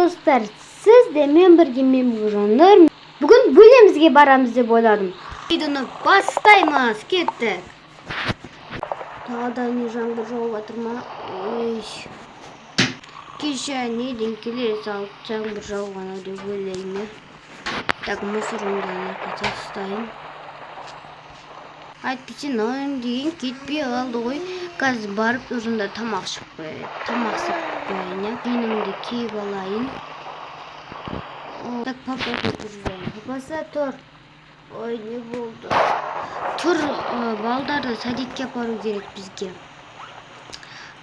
достар, siz de men birge men Buğranur. Bugün Büllemizge baramız dep oyladım. Videonu bastaymiz, kettik. Dağda ne жаңбыр жауып жатыр ма? Ой. Кеше неден келе салып жаңбыр жауған деп ойлаймын. Так, мусорымды аркаға тастайын. Әйтпесе нан деген кетпей қалды ғой. Қазір барып ұрында тамақ ішіп қояйын. Тамақ істеп қояйын, я. Киімімді киіп алайын. Так, папаға тұрайын. Папаса тұр. Ой, не болды? Тұр, балдарды садикке апару керек бізге.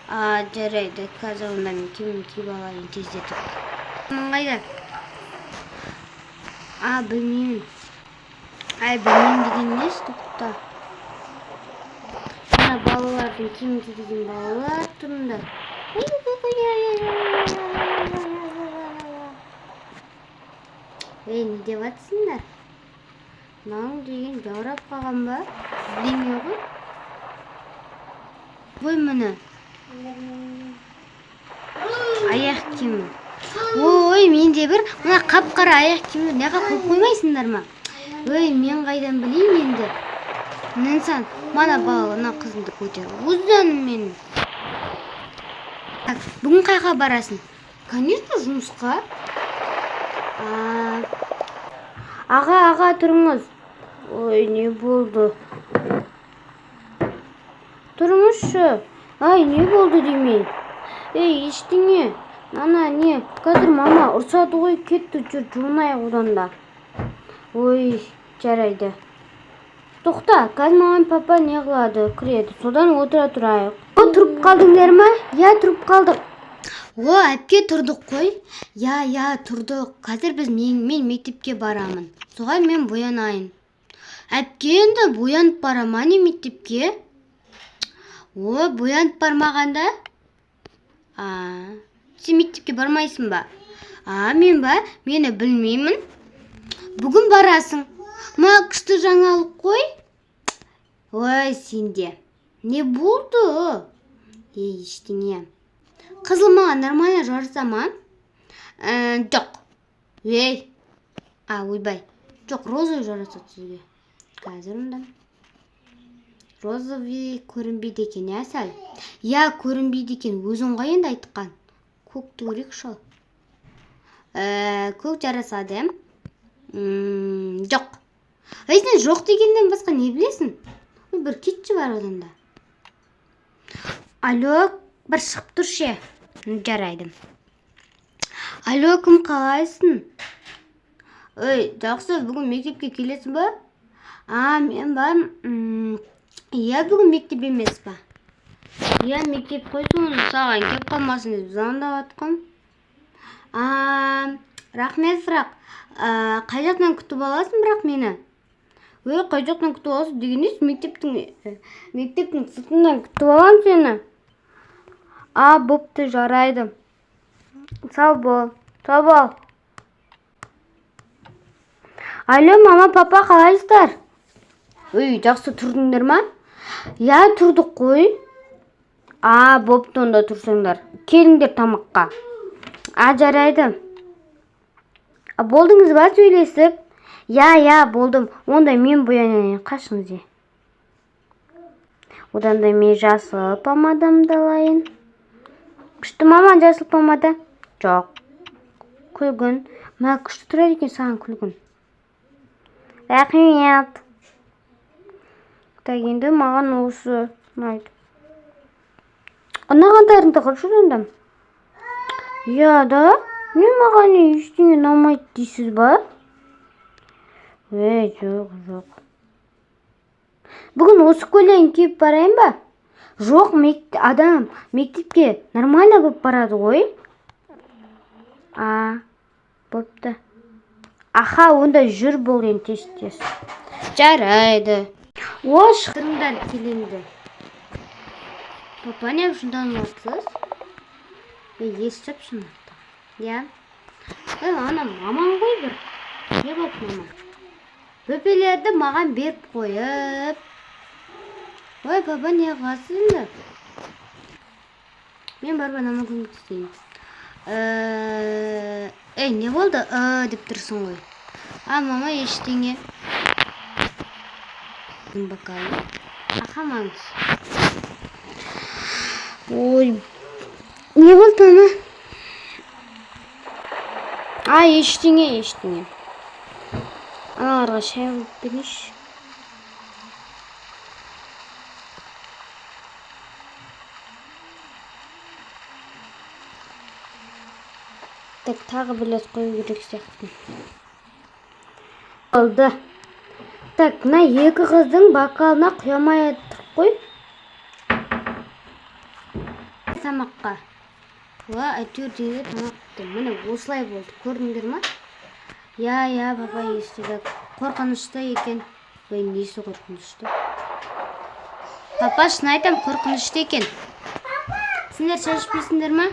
Жарайды, қазір онда мен киімімді киіп алайын тездетіп. Қайда? Білмеймін. Білмеймін деген несі тоқта? Мына балалардың киім киген балалар тұрында. Не деп атсыңдар? Мынау деген жаурап қалған ба? Білмей ғой. Ой, міне. Аяқ киімі. Ой, менде бір мына қап-қара аяқ киімді неға қойып қоймайсыңдар ма? Ой, мен қайдан білейін енді. Ненсан, мана бала, мына қызымды көтер. Ұзданым менің. Бүгін қайға барасың? Конечно, жұмысқа. Аға, тұрыңыз. Ой, не болды? Тұрыңызшы. Ай, не болды демей? Ей, ештеңе. Ана, не? Қазір мама ұрсады ғой, кетті, жүр, жуынайық одан да. Ой, жарайды. Тоқта, қазір мамам папа не қылады, кіреді. Содан отыра тұрайық. Тұрып қалдыңдар ма? Я, тұрып қалдық. Әпке тұрдық қой. Я, тұрдық. Қазір мен мектепке барамын. Соған мен боянайын. Әпке енді боянып барама не мектепке? Боянып бармағанда? Сен мектепке бармайсың ба? Мен ба? Мені білмеймін. Бүгін барасың. Ма күшті жаңалық қой. Ой, сенде. Не болды? Ештеңе. Қызыл маған нормально жарыса ма? Жоқ. Ойбай. Жоқ, розовый жарасады сізге. Қазір онда. Розовый көрінбейді екен, я сәл? Я, көрінбейді екен. Өзің ғой енді айтқан. Көкті көрек шол. Көк жарасады, жоқ. Сен жоқ дегеннен басқа не білесің? Бір кетші бар оданда. Алло, бір шығып тұршы. Жарайды. Алло, кім қалайсың? Жақсы, бүгін мектепке келесің ба? Мен ба? Бүгін мектеп емес ба? Мектеп қойсын, саған кеп қалмасын деп звондап атқам. Рахмет, сұрақ. Қай жақтан күтіп аласың бірақ мені? Қай жақтан күтіп аласың деген еш? Мектептің сыртынан күтіп алам сені. Бопты, жарайды. Сау бол. Алло, мама, папа, қалайсыздар? Жақсы тұрдыңдар ма? Я, тұрдық қой. Бопты, онда тұрсыңдар. Келіңдер тамаққа. Жарайды. Болдыңыз ба сөйлесіп? Я, болдым. Онда мен боянайын, қашыңыз. Одан да мен жасыл помадамды алайын. Күшті мама, жасыл помада? Жоқ. Күлгін. Ма күшті тұрар екен саған күлгін. Рахмет. Енді маған осы ұнайды. Анағандарыңды қылшы онда? Я да? Не маған ештеңе ұнамайды дейсіз ба? Жоқ. Бүгін осы көйлегін киіп барайын ба? Жоқ, адам мектепке нормально болып барады ғой. Бопты. Онда жүр бол енді тез. Жарайды. Шықырыңдар келемді. Папа, не ұшындан ұлатсыз? Естіп шынатты. Я? Ана маман ғой бір. Не болып маман? Бөпелерді маған беріп қойып. Папа, не қасыңды? Мен барба нама көмектесейін. не болды? Деп тұрсың ғой. Мама ештеңе. Bakalım. Akamamız. Ой. Ne oldu ana? Ештеңе. Аналарға шай алып берейінші. Так, тағы бір рет қою керек сияқты. Болды. Так, мына екі қыздың бокалына құямай аттық қой. Тамаққа. Әйтеуір дейді тамақты. Міне осылай болды. Көрдіңдер ма? Я, папа естіді. Қорқынышты екен. Несі қорқынышты? Папа, шын айтам, қорқынышты екен. Сендер шашпейсіңдер ма?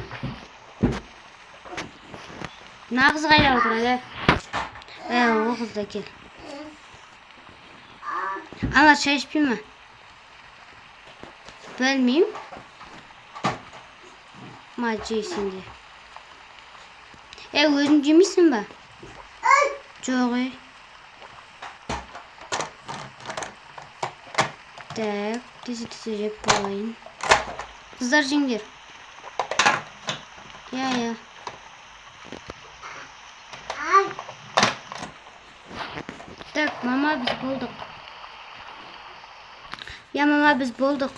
Нағыз қайда отырады? О қызда кел. Ана шай ішпей ме? Білмейм. Ма жейсің де. Өзің жемейсің ба? Жоқ, Так, тесе жеп болайын. Қыздар жеңдер. Я. Так, мама, біз болдық. Мама, біз болдық.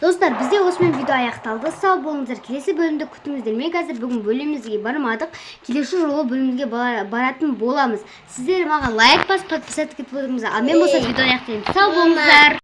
Достар, бізде осымен видео аяқталды. Сау болыңыздар. Келесі бөлімді күтіңіздер. Мен қазір бүгін бөлімімізге бармадық. Келесі жолы бөлімімізге баратын боламыз. Сіздер маған лайк басып, подписаться етіп отырыңыздар. Ал мен болса видео аяқтаймын. Сау болыңыздар.